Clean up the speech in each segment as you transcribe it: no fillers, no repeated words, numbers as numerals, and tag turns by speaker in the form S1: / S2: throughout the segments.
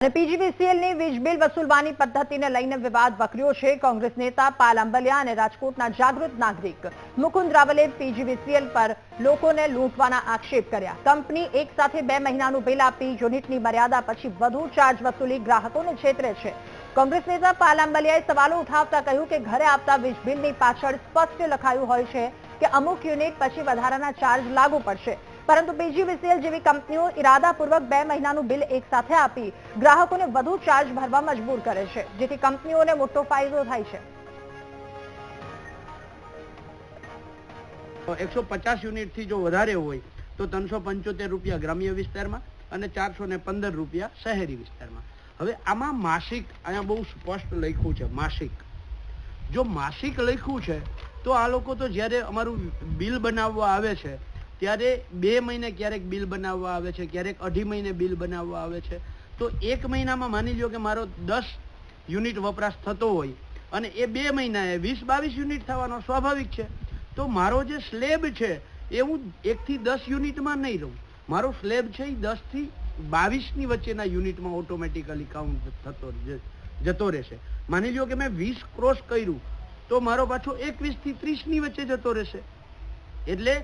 S1: પીજીવીસીએલની વીજ બિલ વસૂલવાની પદ્ધતિને લઈને વિવાદ વકર્યો છે। કોંગ્રેસ નેતા પાલ આંબલિયા અને રાજકોટના જાગૃત નાગરિક મુકુંદ રાવલે પીજીવીસીએલ પર લોકોને લૂંટવાના આક્ષેપ કર્યા। કંપની એક સાથે 2 મહિનાનું બિલ આપી યુનિટની મર્યાદા પછી વધુ ચાર્જ વસૂલી ગ્રાહકોને છેતરે છે। કોંગ્રેસ નેતા પાલ આંબલિયાએ સવાલો ઉઠાવતા કહ્યું કે ઘરે આવતા વીજ બિલની પાછળ સ્પષ્ટ લખાયું હોય છે કે અમુક યુનિટ પછી વધારાના ચાર્જ લાગુ પડશે, પરંતુ પીજીવીસીએલ જેવી કંપનીઓ ઇરાદાપૂર્વક 2 મહિનાનું બિલ એક સાથે આપી ગ્રાહકોને વધુ ચાર્જ ભરવા મજબૂર કરે છે, જેથી કંપનીઓને મોટો ફાયદો થાય છે।
S2: 150 યુનિટથી જો વધારે હોય તો 375 રૂપિયા ગ્રામ્ય વિસ્તારમાં અને 415 રૂપિયા શહેરી વિસ્તારમાં। હવે આમાં માસિક અહીંયા બહુ સ્પષ્ટ લખ્યું છે માસિક। જો માસિક લખ્યું છે તો આ લોકો તો જ્યારે અમારું બિલ બનાવવા આવે છે ત્યારે 2 મહિને ક્યારેક બિલ બનાવવા આવે છે, ક્યારેક 2.5 મહિને બિલ બનાવવા આવે છે। તો 1 મહિનામાં માની લ્યો કે મારો 10 યુનિટ વપરાશ થતો હોય અને એ 2 મહિનાએ 20-22 યુનિટ થવાનો સ્વાભાવિક છે। તો મારો જે સ્લેબ છે એ હું 1 થી 10 યુનિટમાં નહીં રહું, મારો સ્લેબ છે એ 10 થી 22ની વચ્ચેના યુનિટમાં ઓટોમેટિકલી કાઉન્ટ જતો રહેશે। માની લ્યો કે મેં 20 ક્રોસ કર્યું તો મારો પાછો 21 થી 30ની વચ્ચે જતો રહેશે। એટલે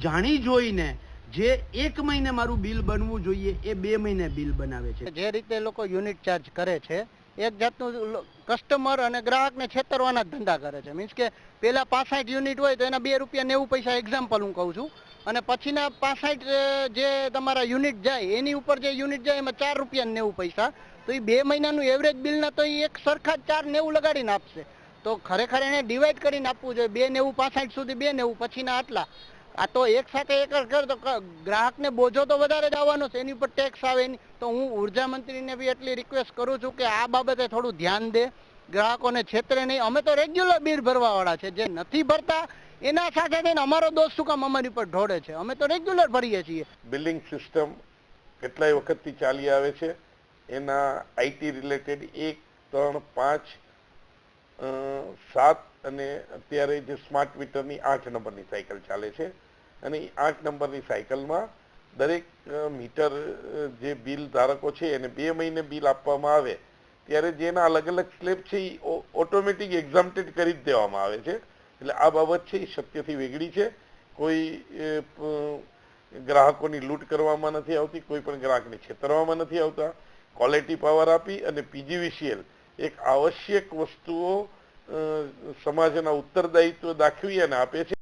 S2: જાણી જોઈને જે 1 મહિને મારું બિલ બનવું જોઈએ એ 2 મહિને બિલ બનાવે છે।
S3: જે રીતે લોકો યુનિટ ચાર્જ કરે છે એક જાતનું કસ્ટમર અને ગ્રાહકને છેતરવાના ધંધા કરે છે। મીન્સ કે પહેલા 65 યુનિટ હોય તો એના 2 રૂપિયા 90 પૈસા એક્ઝામ્પલ હું કહું છું, અને પછીના 65 જે તમારા યુનિટ જાય એની ઉપર જે યુનિટ જાય એમાં 4 રૂપિયા 90 પૈસા, તો એ 2 મહિનાનું એવરેજ બિલના તો એ એક સરખા જ 4.90 લગાડીને આપશે। તો ખરેખર એને ડિવાઈડ કરીને આપવું જોઈએ, 2.90 65 સુધી 2.90 પછીના આટલા। આ તો એક સાથે એક કર તો ગ્રાહકને બોજો તો વધારે જ આવવાનો છે, એની ઉપર ટેક્સ આવે એની। તો હું ઉર્જા મંત્રીને બી એટલી રિક્વેસ્ટ કરું છું કે આ બાબતે થોડું ધ્યાન દે, ગ્રાહકોને છેતરે નહીં। અમે તો રેગ્યુલર બિલ ભરવાવાળા છે, જે નથી ભરતા એના સાથે થઈને અમારો દોષ શું કામ અમારી પર ઢોળે છે? અમે તો રેગ્યુલર ભરીએ છીએ।
S4: બિલિંગ સિસ્ટમ કેટલાય વખતથી ચાલી આવે છે, એના આઈટી રિલેટેડ 1, 3, 5, 7 અને અત્યારે જે સ્માર્ટ મીટરની 8 નંબરની સાયકલ ચાલે છે, અને એ 8 નંબરની સાયકલમાં દરેક મીટર જે બિલ ધારકો છે એને 2 મહિને બિલ આપવામાં આવે ત્યારે જેના અલગ અલગ સ્લેબ છે એ ઓટોમેટિક એક્ઝામ્પ્ટેડ કરી જ દેવામાં આવે છે। એટલે આ બાબત છે એ સત્યથી વેગળી છે। કોઈ ગ્રાહકોની લૂંટ કરવામાં નથી આવતી, કોઈ પણ ગ્રાહકને છેતરવામાં નથી આવતા। ક્વોલિટી પાવર આપી અને પીજીવીસીએલ એક આવશ્યક વસ્તુઓ સમાજના ઉત્તરદાયિત્વ દાખવી અને આપે છે।